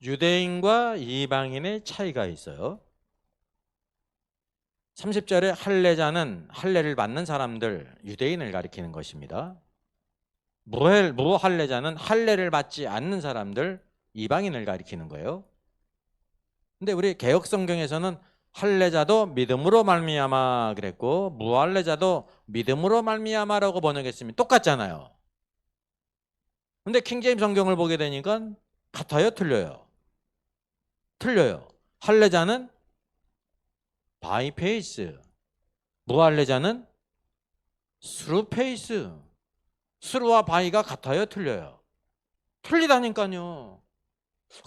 유대인과 이방인의 차이가 있어요. 30절에 할례자는 할례를 받는 사람들, 유대인을 가리키는 것입니다. 무할례자는 할례를 받지 않는 사람들, 이방인을 가리키는 거예요. 근데 우리 개역 성경에서는 할례자도 믿음으로 말미암아 그랬고 무할례자도 믿음으로 말미암아라고 번역했습니다. 똑같잖아요. 근데 킹제임스 성경을 보게 되니까 같아요, 틀려요? 틀려요. 할례자는 바이 페이스, 무할례자는 스루 페이스. 스루와 바이가 같아요, 틀려요? 틀리다니까요.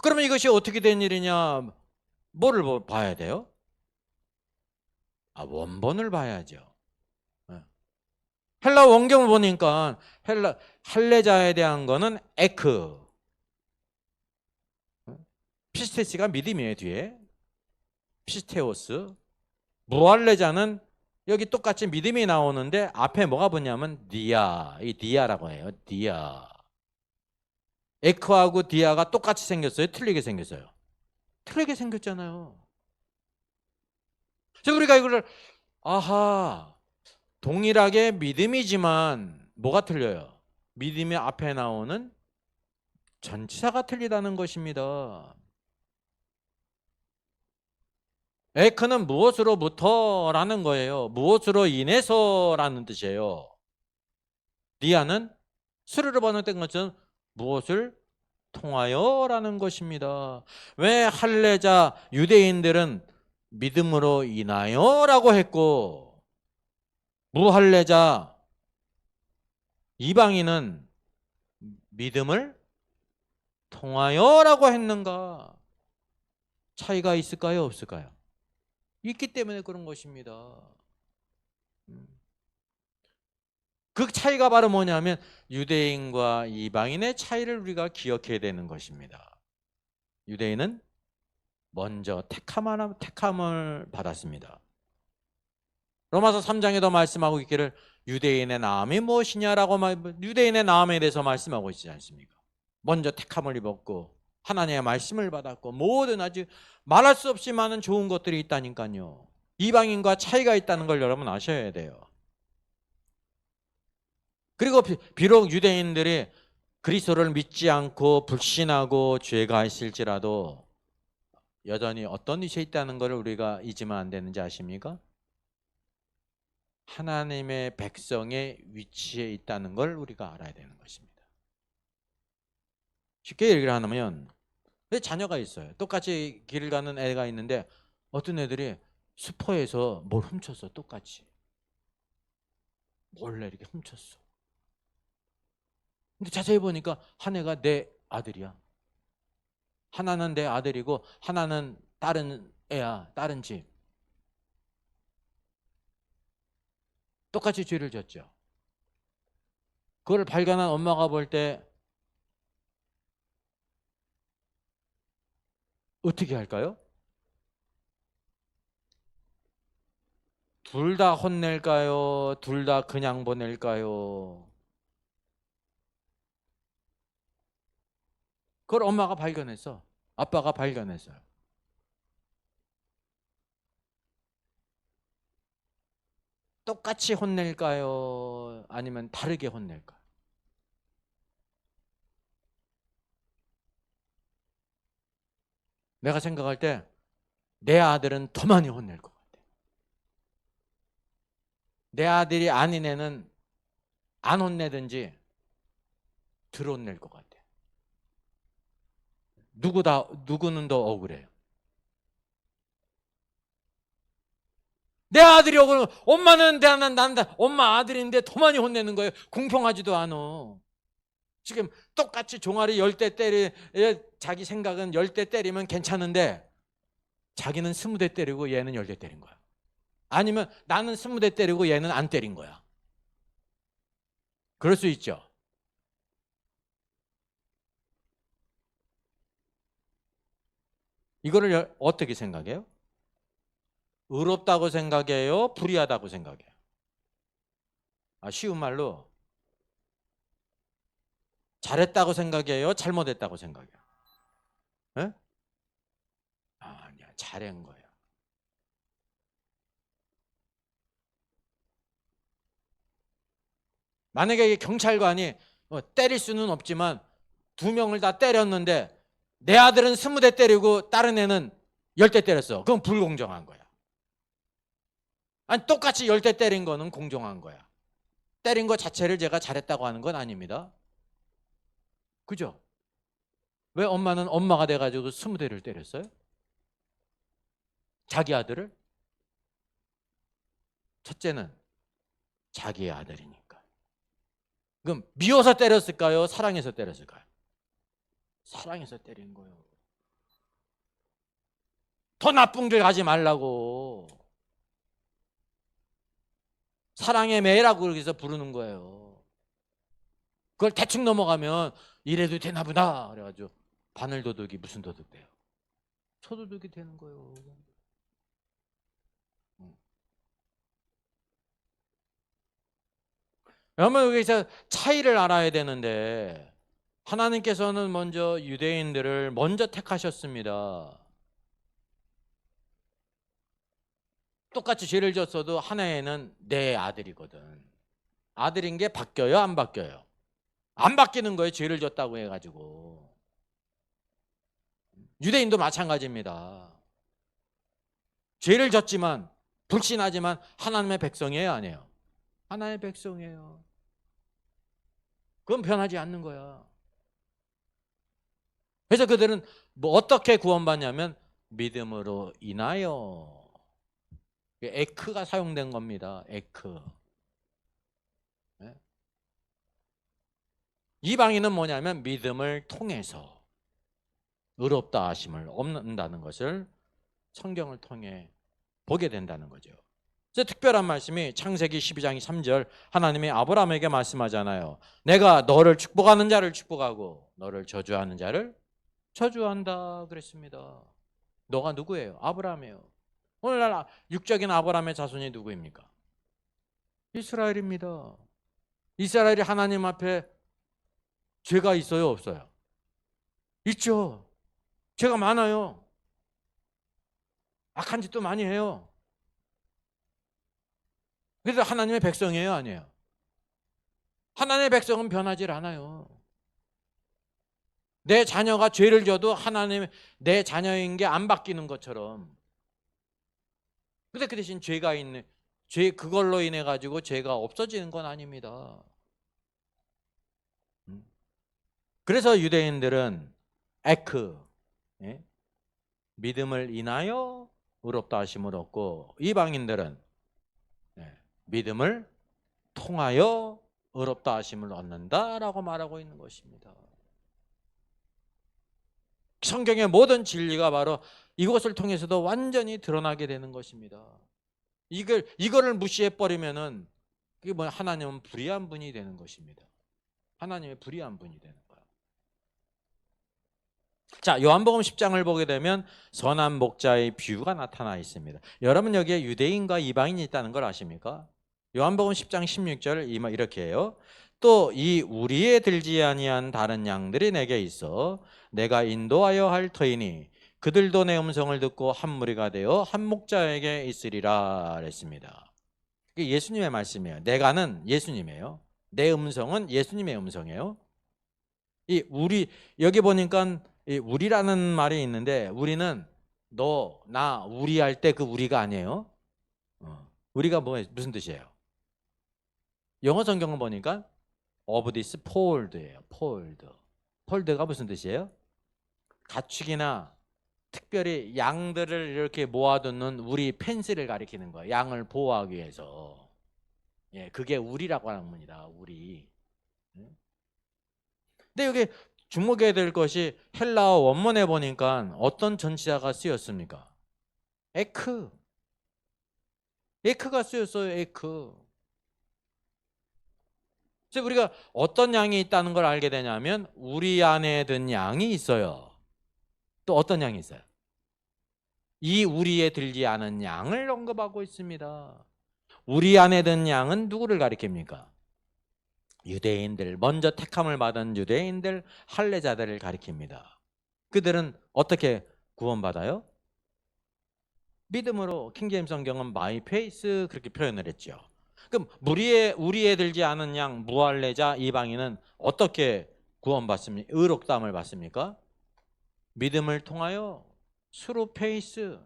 그러면 이것이 어떻게 된 일이냐? 뭐를 봐야 돼요? 원본을 봐야죠. 헬라 원경을 보니까 할례자에 대한 거는 에크, 피스테스가 믿음이에요. 뒤에 피스테오스. 무할례자는 여기 똑같이 믿음이 나오는데 앞에 뭐가 붙냐면 디아, 이 디아라고 해요. 디아. 에크하고 디아가 똑같이 생겼어요? 틀리게 생겼어요? 틀리게 생겼잖아요. 그래서 우리가 이거를 동일하게 믿음이지만 뭐가 틀려요? 믿음이 앞에 나오는 전치사가 틀리다는 것입니다. 에크는 무엇으로부터라는 거예요. 무엇으로 인해서라는 뜻이에요. 디아는 스르르 번역된 것처럼 무엇을 통하여라는 것입니다. 왜 할례자 유대인들은 믿음으로 인하여라고 했고 무할례자 이방인은 믿음을 통하여라고 했는가? 차이가 있을까요? 없을까요? 있기 때문에 그런 것입니다. 그 차이가 바로 뭐냐면 유대인과 이방인의 차이를 우리가 기억해야 되는 것입니다. 유대인은 먼저 택함을 받았습니다. 로마서 3장에도 말씀하고 있기를 유대인의 나음이 무엇이냐라고 유대인의 나음에 대해서 말씀하고 있지 않습니까? 먼저 택함을 입었고 하나님의 말씀을 받았고 모든 아주 말할 수 없이 많은 좋은 것들이 있다니까요. 이방인과 차이가 있다는 걸 여러분 아셔야 돼요. 그리고 비록 유대인들이 그리스도를 믿지 않고 불신하고 죄가 있을지라도 여전히 어떤 위치에 있다는 것을 우리가 잊으면 안 되는지 아십니까? 하나님의 백성의 위치에 있다는 걸 우리가 알아야 되는 것입니다. 쉽게 얘기를 하면 자녀가 있어요. 똑같이 길을 가는 애가 있는데 어떤 애들이 슈퍼에서 뭘 훔쳤어. 똑같이 몰래 이렇게 훔쳤어. 근데 자세히 보니까 한 애가 내 아들이야. 하나는 내 아들이고 하나는 다른 애야. 다른 집. 똑같이 죄를 졌죠. 그걸 발견한 엄마가 볼 때 어떻게 할까요? 둘 다 혼낼까요? 둘 다 그냥 보낼까요? 그걸 엄마가 발견했어. 아빠가 발견했어요. 똑같이 혼낼까요? 아니면 다르게 혼낼까요? 내가 생각할 때 내 아들은 더 많이 혼낼 것 같아. 내 아들이 아닌 애는 안 혼내든지 덜 혼낼 것 같아. 누구는 더 억울해요? 내 아들이 억울해. 엄마는 난다. 엄마 아들인데 더 많이 혼내는 거예요. 공평하지도 않아. 지금 똑같이 종아리 10대 자기 생각은 10대 때리면 괜찮은데 자기는 20대 때리고 얘는 10대 때린 거야. 아니면 나는 20대 때리고 얘는 안 때린 거야. 그럴 수 있죠. 이거를 어떻게 생각해요? 의롭다고 생각해요? 불의하다고 생각해요? 쉬운 말로 잘했다고 생각해요? 잘못했다고 생각해요? 네? 잘한 거예요. 만약에 경찰관이 때릴 수는 없지만 2명을 다 때렸는데 내 아들은 20대 때리고 다른 애는 10대 때렸어. 그건 불공정한 거야. 아니 똑같이 10대 때린 거는 공정한 거야. 때린 거 자체를 제가 잘했다고 하는 건 아닙니다. 그죠? 왜 엄마는 엄마가 돼가지고 20대를 때렸어요? 자기 아들을? 첫째는 자기의 아들이니까. 그럼 미워서 때렸을까요? 사랑해서 때렸을까요? 사랑해서 때린 거예요. 더 나쁜 길 가지 말라고. 사랑의 매라고 그래서 부르는 거예요. 그걸 대충 넘어가면 이래도 되나 보다 그래가지고 바늘 도둑이 무슨 도둑 돼요? 소도둑이 되는 거예요. 여러분 여기서 차이를 알아야 되는데 하나님께서는 먼저 유대인들을 먼저 택하셨습니다. 똑같이 죄를 졌어도 하나에는 내 아들이거든. 아들인 게 바뀌어요? 안 바뀌어요? 안 바뀌는 거예요. 죄를 졌다고 해가지고. 유대인도 마찬가지입니다. 죄를 졌지만 불신하지만 하나님의 백성이에요? 아니에요? 하나님의 백성이에요. 그건 변하지 않는 거야. 그래서 그들은 뭐 어떻게 구원받냐면 믿음으로 인하여. 에크가 사용된 겁니다. 에크. 이방인은 뭐냐면 믿음을 통해서 의롭다 하심을 얻는다는 것을 성경을 통해 보게 된다는 거죠. 그래서 특별한 말씀이 창세기 12장 3절 하나님이 아브라함에게 말씀하잖아요. 내가 너를 축복하는 자를 축복하고 너를 저주하는 자를 저주한다 그랬습니다. 너가 누구예요? 아브라함이에요. 오늘날 육적인 아브라함의 자손이 누구입니까? 이스라엘입니다. 이스라엘이 하나님 앞에 죄가 있어요? 없어요? 있죠. 죄가 많아요. 악한 짓도 많이 해요. 그래서 하나님의 백성이에요? 아니에요? 하나님의 백성은 변하지 않아요. 내 자녀가 죄를 져도 하나님 내 자녀인 게 안 바뀌는 것처럼. 근데 그 대신 죄가 있는 죄 그걸로 인해 가지고 죄가 없어지는 건 아닙니다. 그래서 유대인들은 에크 믿음을 인하여 의롭다 하심을 얻고 이방인들은 믿음을 통하여 의롭다 하심을 얻는다라고 말하고 있는 것입니다. 성경의 모든 진리가 바로 이것을 통해서도 완전히 드러나게 되는 것입니다. 이거를 무시해 버리면은 그게 뭐 하나님은 불의한 분이 되는 것입니다. 하나님의 불의한 분이 되는 거예요. 자, 요한복음 10장을 보게 되면 선한 목자의 비유가 나타나 있습니다. 여러분 여기에 유대인과 이방인이 있다는 걸 아십니까? 요한복음 10장 16절 이렇게 해요. 또 이 우리에 들지 아니한 다른 양들이 내게 있어 내가 인도하여 할 터이니 그들도 내 음성을 듣고 한 무리가 되어 한 목자에게 있으리라 그랬습니다. 이게 예수님의 말씀이에요. 내가는 예수님이에요. 내 음성은 예수님의 음성이에요. 이 우리 여기 보니까 이 우리라는 말이 있는데 우리는 너, 나, 우리 할 때 그 우리가 아니에요. 우리가 무슨 뜻이에요? 영어 성경을 보니까 of this fold예요. fold. fold가 무슨 뜻이에요? 가축이나 특별히 양들을 이렇게 모아두는 우리 펜스를 가리키는 거예요. 양을 보호하기 위해서. 예, 그게 우리라고 하는 겁니다. 우리. 근데 여기 주목해야 될 것이 헬라어 원문에 보니까 어떤 전치사가 쓰였습니까? 에크. 에크가 쓰였어요. 에크. 그래서 우리가 어떤 양이 있다는 걸 알게 되냐면 우리 안에 든 양이 있어요. 또 어떤 양이 있어요? 이 우리에 들지 않은 양을 언급하고 있습니다. 우리 안에 든 양은 누구를 가리킵니까? 유대인들, 먼저 택함을 받은 유대인들, 할례자들을 가리킵니다. 그들은 어떻게 구원받아요? 믿음으로. 킹제임스 성경은 by faith 그렇게 표현을 했죠. 그럼 우리에 들지 않은 양 무할례자 이방인은 어떻게 구원받습니까? 의롭다함을 받습니까? 믿음을 통하여 through faith.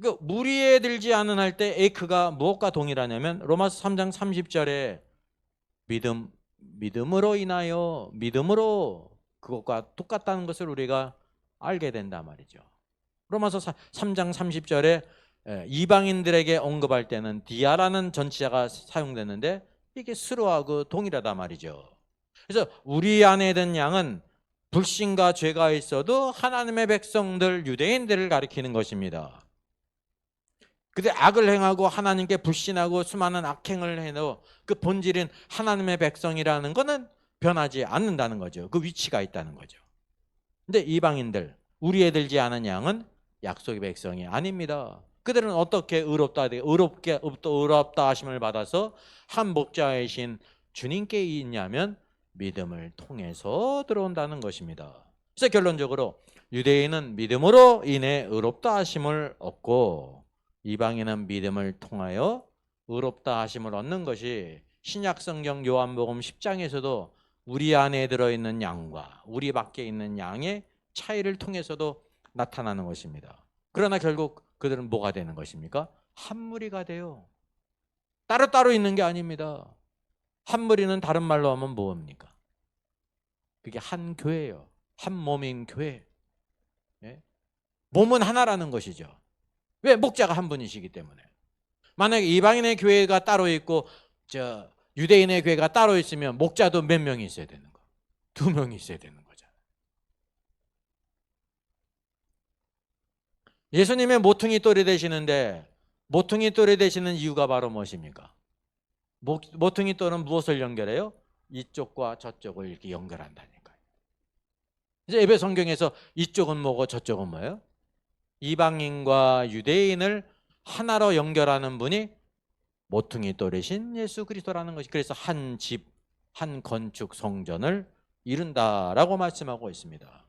그 무리에 들지 않은 할 때 에이크가 무엇과 동일하냐면 로마서 3장 30절에 믿음으로 인하여 믿음으로 그것과 똑같다는 것을 우리가 알게 된단 말이죠. 로마서 3장 30절에 이방인들에게 언급할 때는 디아라는 전치사가 사용되는데 이게 스루하고 동일하단 말이죠. 그래서 우리 안에 든 양은 불신과 죄가 있어도 하나님의 백성들 유대인들을 가리키는 것입니다. 근데 악을 행하고 하나님께 불신하고 수많은 악행을 해도 그 본질인 하나님의 백성이라는 것은 변하지 않는다는 거죠. 그 위치가 있다는 거죠. 근데 이방인들, 우리에 들지 않은 양은 약속의 백성이 아닙니다. 그들은 어떻게 의롭다 하심을 받아서 한 목자이신 주님께 있냐면 믿음을 통해서 들어온다는 것입니다. 그래서 결론적으로 유대인은 믿음으로 인해 의롭다 하심을 얻고 이방인은 믿음을 통하여 의롭다 하심을 얻는 것이 신약성경 요한복음 10장에서도 우리 안에 들어있는 양과 우리 밖에 있는 양의 차이를 통해서도 나타나는 것입니다. 그러나 결국 그들은 뭐가 되는 것입니까? 한 무리가 돼요. 따로따로 있는 게 아닙니다. 한 무리는 다른 말로 하면 뭐입니까? 그게 한 교회예요. 한 몸인 교회. 몸은 하나라는 것이죠. 왜? 목자가 한 분이시기 때문에. 만약에 이방인의 교회가 따로 있고 유대인의 교회가 따로 있으면 목자도 몇 명이 있어야 되는 거? 2명이 있어야 되는 거잖아요. 예수님의 모퉁이 돌이 되시는데 모퉁이 돌이 되시는 이유가 바로 무엇입니까? 모퉁이 돌은 무엇을 연결해요? 이쪽과 저쪽을 이렇게 연결한다니까요. 이제 에베소 성경에서 이쪽은 뭐고 저쪽은 뭐예요? 이방인과 유대인을 하나로 연결하는 분이 모퉁이 돌이신 예수 그리스도라는 것이, 그래서 한 집, 한 건축 성전을 이룬다라고 말씀하고 있습니다.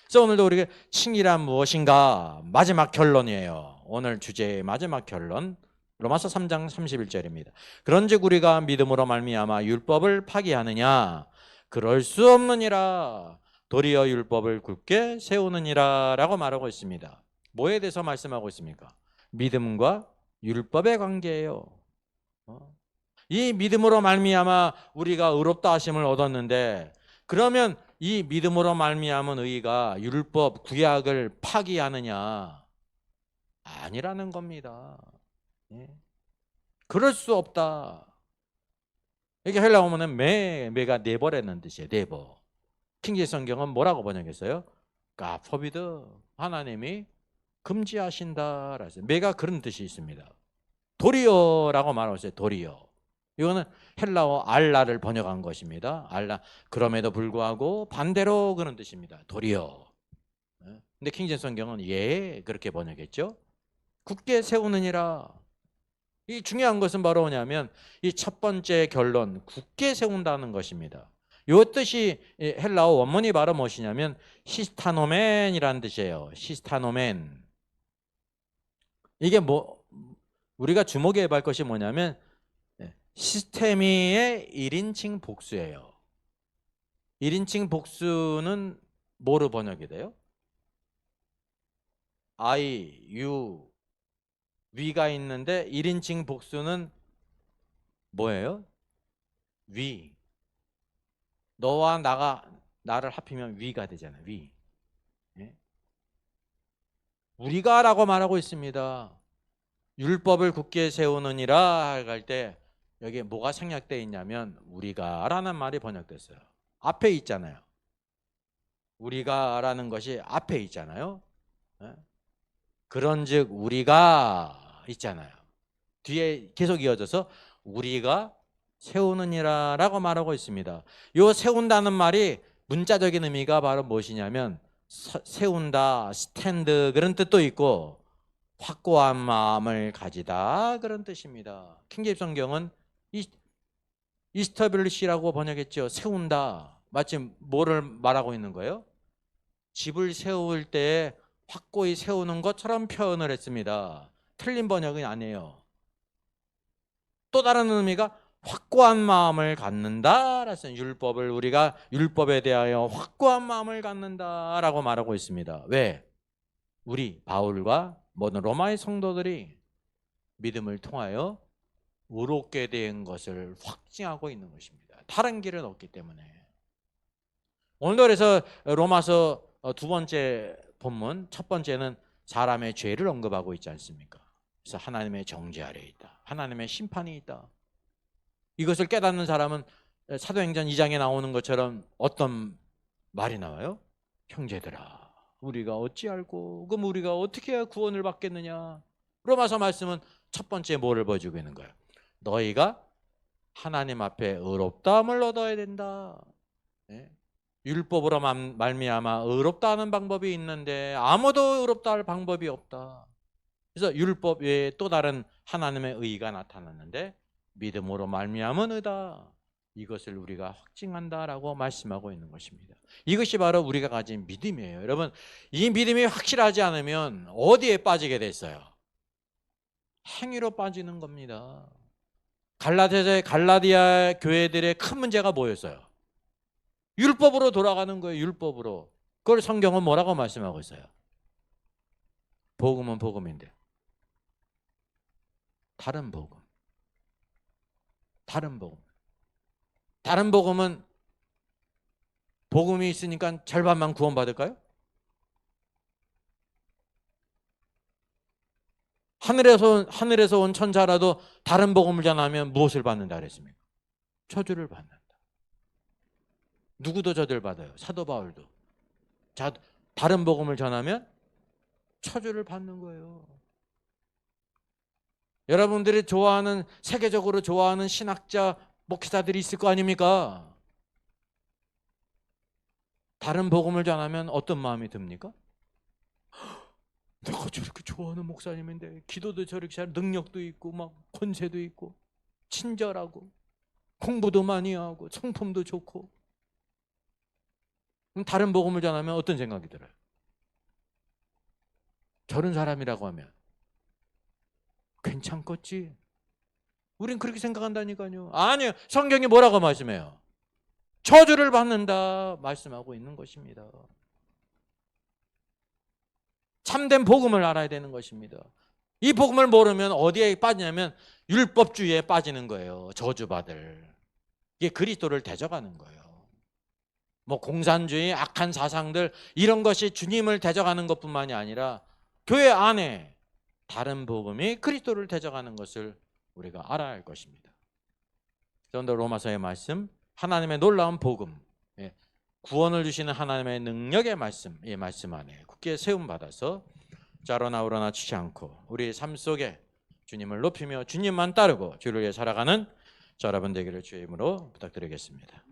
그래서 오늘도 우리가 칭의란 무엇인가 마지막 결론이에요. 오늘 주제의 마지막 결론 로마서 3장 31절입니다. 그런즉 우리가 믿음으로 말미암아 율법을 파기하느냐? 그럴 수 없느니라. 도리어 율법을 굳게 세우느니라 라고 말하고 있습니다. 뭐에 대해서 말씀하고 있습니까? 믿음과 율법의 관계예요. 이 믿음으로 말미암아 우리가 의롭다 하심을 얻었는데, 그러면 이 믿음으로 말미암은 의가 율법 구약을 파기하느냐? 아니라는 겁니다. 그럴 수 없다. 이게 헬라어는 매가 네버라는 뜻이에요. 네버. 킹제임스 성경은 뭐라고 번역했어요? God forbid. 하나님이 금지하신다. 매가 그런 뜻이 있습니다. 도리어라고 말하고 있어요. 도리어. 이거는 헬라어 알라를 번역한 것입니다. 알라. 그럼에도 불구하고 반대로 그런 뜻입니다. 도리어. 근데 킹제임스 성경은 그렇게 번역했죠. 굳게 세우느니라. 이 중요한 것은 바로 뭐냐면 이 첫 번째 결론, 굳게 세운다는 것입니다. 이 뜻이 헬라어 원문이 바로 무엇이냐면 시스타노멘이라는 뜻이에요. 시스타노멘. 이게 우리가 주목해야 할 것이 뭐냐면 시스테미의 1인칭 복수예요. 1인칭 복수는 뭐로 번역이 돼요? I, you, we가 있는데 1인칭 복수는 뭐예요? we. 너와 나를 합히면 we가 되잖아요. we. 우리가 라고 말하고 있습니다. 율법을 굳게 세우느니라 할 때 여기에 뭐가 생략되어 있냐면 우리가 라는 말이 번역됐어요. 앞에 있잖아요. 우리가 라는 것이 앞에 있잖아요. 그런즉 우리가 있잖아요. 뒤에 계속 이어져서 우리가 세우느니라 라고 말하고 있습니다. 이 세운다는 말이 문자적인 의미가 바로 무엇이냐면 세운다, 스탠드 그런 뜻도 있고 확고한 마음을 가지다 그런 뜻입니다. 킹제임스 성경은 이스터빌리시라고 번역했죠. 세운다. 마치 뭐를 말하고 있는 거예요? 집을 세울 때 확고히 세우는 것처럼 표현을 했습니다. 틀린 번역은 아니에요. 또 다른 의미가 확고한 마음을 갖는다라서 율법을 우리가 율법에 대하여 확고한 마음을 갖는다라고 말하고 있습니다. 왜? 우리 바울과 모든 로마의 성도들이 믿음을 통하여 의롭게 된 것을 확증하고 있는 것입니다. 다른 길은 없기 때문에. 오늘도 그래서 로마서 두 번째 본문 첫 번째는 사람의 죄를 언급하고 있지 않습니까? 그래서 하나님의 정죄 아래에 있다. 하나님의 심판이 있다. 이것을 깨닫는 사람은 사도행전 2장에 나오는 것처럼 어떤 말이 나와요? 형제들아, 우리가 어찌 알고 그럼 우리가 어떻게 해야 구원을 받겠느냐? 로마서 말씀은 첫 번째 뭐를 보여주고 있는 거예요? 너희가 하나님 앞에 의롭다함을 얻어야 된다. 네? 율법으로 말미암아 의롭다 하는 방법이 있는데 아무도 의롭다 할 방법이 없다. 그래서 율법 외에 또 다른 하나님의 의가 나타났는데 믿음으로 말미암은 의다. 이것을 우리가 확증한다라고 말씀하고 있는 것입니다. 이것이 바로 우리가 가진 믿음이에요. 여러분, 이 믿음이 확실하지 않으면 어디에 빠지게 됐어요? 행위로 빠지는 겁니다. 갈라디아 교회들의 큰 문제가 뭐였어요? 율법으로 돌아가는 거예요. 율법으로. 그걸 성경은 뭐라고 말씀하고 있어요? 복음은 복음인데 다른 복음. 다른 복음. 다른 복음은 복음이 있으니까 절반만 구원받을까요? 하늘에서 온 천사라도 다른 복음을 전하면 무엇을 받는다 그랬습니까? 저주를 받는다. 누구도 저주를 받아요. 사도 바울도. 자, 다른 복음을 전하면 저주를 받는 거예요. 여러분들이 좋아하는, 세계적으로 좋아하는 신학자, 목회자들이 있을 거 아닙니까? 다른 복음을 전하면 어떤 마음이 듭니까? 내가 저렇게 좋아하는 목사님인데 기도도 저렇게 잘, 능력도 있고 막 권세도 있고 친절하고 공부도 많이 하고 성품도 좋고, 그럼 다른 복음을 전하면 어떤 생각이 들어요? 저런 사람이라고 하면 괜찮겠지? 우린 그렇게 생각한다니까요. 아니요, 성경이 뭐라고 말씀해요? 저주를 받는다 말씀하고 있는 것입니다. 참된 복음을 알아야 되는 것입니다. 이 복음을 모르면 어디에 빠지냐면 율법주의에 빠지는 거예요. 저주받을. 이게 그리스도를 대적하는 거예요. 뭐 공산주의, 악한 사상들, 이런 것이 주님을 대적하는 것뿐만이 아니라 교회 안에 다른 복음이 그리스도를 대적하는 것을 우리가 알아야 할 것입니다. 그런데 로마서의 말씀, 하나님의 놀라운 복음, 구원을 주시는 하나님의 능력의 말씀, 이 말씀 안에 굳게 세움받아서 자로나 우러나 치지 않고 우리 삶 속에 주님을 높이며 주님만 따르고 주를 위해 살아가는 저 여러분 되기를 주의 이름으로 부탁드리겠습니다.